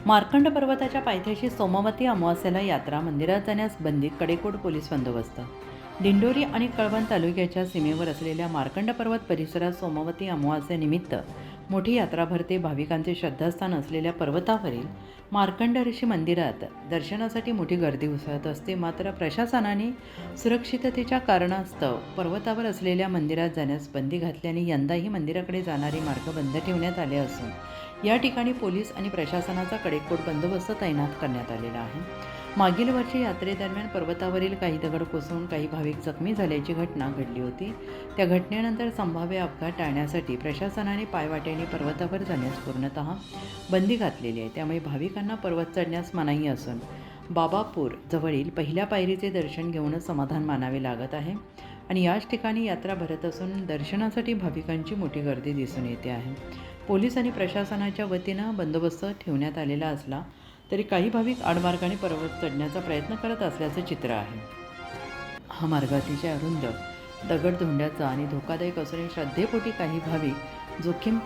मार्कंड पर्वताच्या पायथ्याशी सोमवती अमावास्येला यात्रा मंदिरात जाण्यास बंदी, कडेकोट पोलीस बंदोबस्त. दिंडोरी आणि कळवण तालुक्याच्या सीमेवर असलेल्या मार्कंड पर्वत परिसरात सोमवती अमावास्येनिमित्त मोठी यात्रा भरते. भाविकांचे श्रद्धास्थान असलेल्या पर्वतावरील मार्कंड ऋषी मंदिरात दर्शनासाठी मोठी गर्दी उसळत असते. मात्र प्रशासनाने सुरक्षिततेच्या कारणास्तव पर्वतावर असलेल्या मंदिरात जाण्यास बंदी घातल्याने यंदाही मंदिराकडे जाणारे मार्ग बंद ठेवण्यात आले असून या ठिकाणी पोलीस आणि प्रशासनाचा कडेकोट बंदोबस्त तैनात करण्यात आलेला आहे. मागील वर्षी यात्रेदरम्यान पर्वतावरील काही दगड कोसळून काही भाविक जखमी झाल्याची घटना घडली होती. त्या घटनेनंतर संभाव्य अपघात टाळण्यासाठी प्रशासनाने पायवाटेने पर्वतावर जाण्यास पूर्णतः बंदी घातलेली आहे. त्यामुळे भाविकांना पर्वत चढण्यास मनाई असून बाबापूर जवळील पहिल्या पायरीचे दर्शन घेऊनच समाधान मानावे लागत आहे आणि याच ठिकाणी यात्रा भरत असून दर्शनासाठी भाविकांची मोठी गर्दी दिसून येते आहे. पोलीस आणि प्रशासनाच्या वतीनं बंदोबस्त ठेवण्यात आलेला असला तरी काही भाविक आडमार्गाने पर्वत चढण्याचा प्रयत्न करत असल्याचं चित्र आहे. हा मार्ग अतिशय अरुंद, दगडधोंड्याचा आणि धोकादायक असून श्रद्धेपोटी काही भाविक जोखीम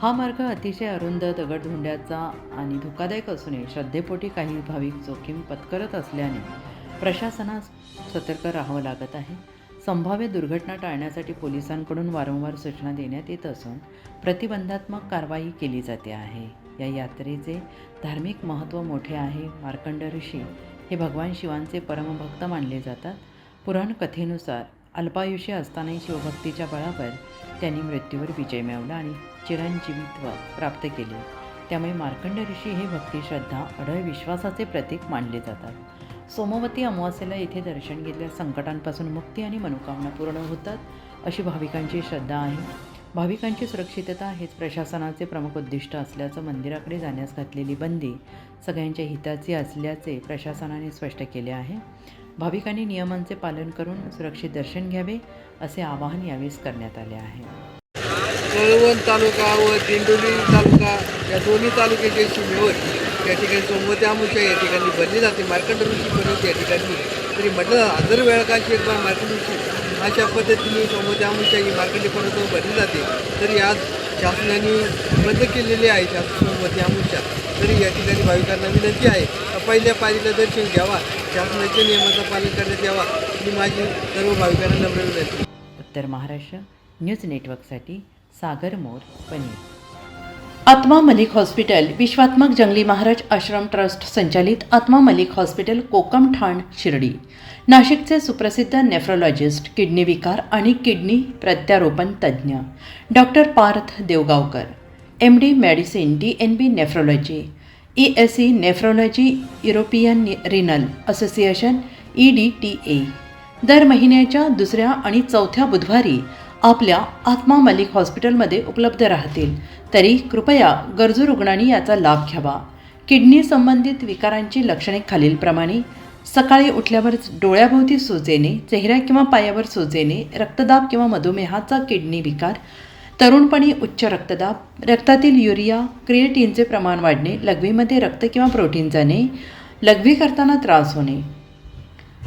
हा मार्ग अतिशय अरुंद, दगडधोंड्याचा आणि धोकादायक असून श्रद्धेपोटी काही भाविक जोखीम पत्करत असल्याने प्रशासनास सतर्क राहावं लागत आहे. संभाव्य दुर्घटना टाळण्यासाठी पोलिसांकडून वारंवार सूचना देण्यात येत असून प्रतिबंधात्मक कारवाई केली जाते आहे. या यात्रेचे धार्मिक महत्त्व मोठे आहे. मार्कंड ऋषी हे भगवान शिवांचे परमभक्त मानले जातात. पुराण कथेनुसार अल्पायुष्य असतानाही शिवभक्तीच्या बळावर त्यांनी मृत्यूवर विजय मिळवला आणि चिरंजीवित्व प्राप्त केले. त्यामुळे मार्कंड ऋषी हे भक्ती, श्रद्धा, अढळ विश्वासाचे प्रतीक मानले जातात. सोमवती अमावास्येला येथे दर्शन घेतल्यास संकटांपासून मुक्ती आणि मनोकामना पूर्ण होतात, अशी भाविकांची श्रद्धा आहे. भाविकांची सुरक्षितता हेच प्रशासनाचे प्रमुख उद्दिष्ट असल्याचं मंदिराकडे जाण्यास घातलेली बंदी सगळ्यांच्या हिताची असल्याचे प्रशासनाने स्पष्ट केले आहे. भाविकांनी नियमांचे पालन करून सुरक्षित दर्शन घ्यावे असे आवाहन यावेळी करण्यात आले आहे. कळवण तालुका व दिंडोरी तालुका या दोन्ही तालुक्याच्या सीमेवर या ठिकाणी सोमवती अमावास्या या ठिकाणी भरली जाते. मार्कंड ऋषी पर्वत या ठिकाणी तरी म्हटलं हजर वेळकाची एक बार मार्कंड ऋषी अशा पद्धतीने सोमवती अमावास्या ही मार्कंड पर्वतावर भरली जाते. तरी आज शासनाने बंद केलेले आहे सोमवती अमावास्या. तरी या ठिकाणी भाविकांना विनंती आहे पहिल्या पायरीला दर्शन घ्यावा, शासनाच्या नियमाचं पालन करण्यात यावा ही माझी सर्व भाविकांना नम्र विनंती. उत्तर महाराष्ट्र न्यूज नेटवर्कसाठी सागर मोर, पनीर. आत्मा मलिक हॉस्पिटल विश्वात्मक जंगली महाराज आश्रम ट्रस्ट संचालित आत्मा मलिक हॉस्पिटल, कोकम ठाण, शिर्डी. नाशिकचे सुप्रसिद्ध नेफ्रोलॉजिस्ट, किडनी विकार आणि किडनी प्रत्यारोपण तज्ज्ञ doctor Parth Devgaonkar, MD medicine, DNB nephrology, ESE nephrology, European renal association EDTA. दर महिन्याच्या दुसऱ्या आणि चौथ्या बुधवारी आपल्या आत्मा मलिक हॉस्पिटलमध्ये उपलब्ध राहतील. तरी कृपया गरजू रुग्णांनी याचा लाभ घ्यावा. किडनी संबंधित विकारांची लक्षणे खालीलप्रमाणे: सकाळी उठल्यावर डोळ्याभोवती सूज येणे, चेहऱ्या किंवा पायावर सूज येणे, रक्तदाब किंवा मधुमेहाचा किडनी विकार, तरुणपणी उच्च रक्तदाब, रक्तातील युरिया क्रिएटिनचे प्रमाण वाढणे, लघवीमध्ये रक्त किंवा प्रोटीन जाणे, लघवी करताना त्रास होणे.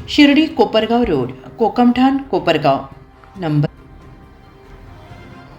शिर्डी कोपरगाव रोड, कोकमठाण, कोपरगाव. नंबर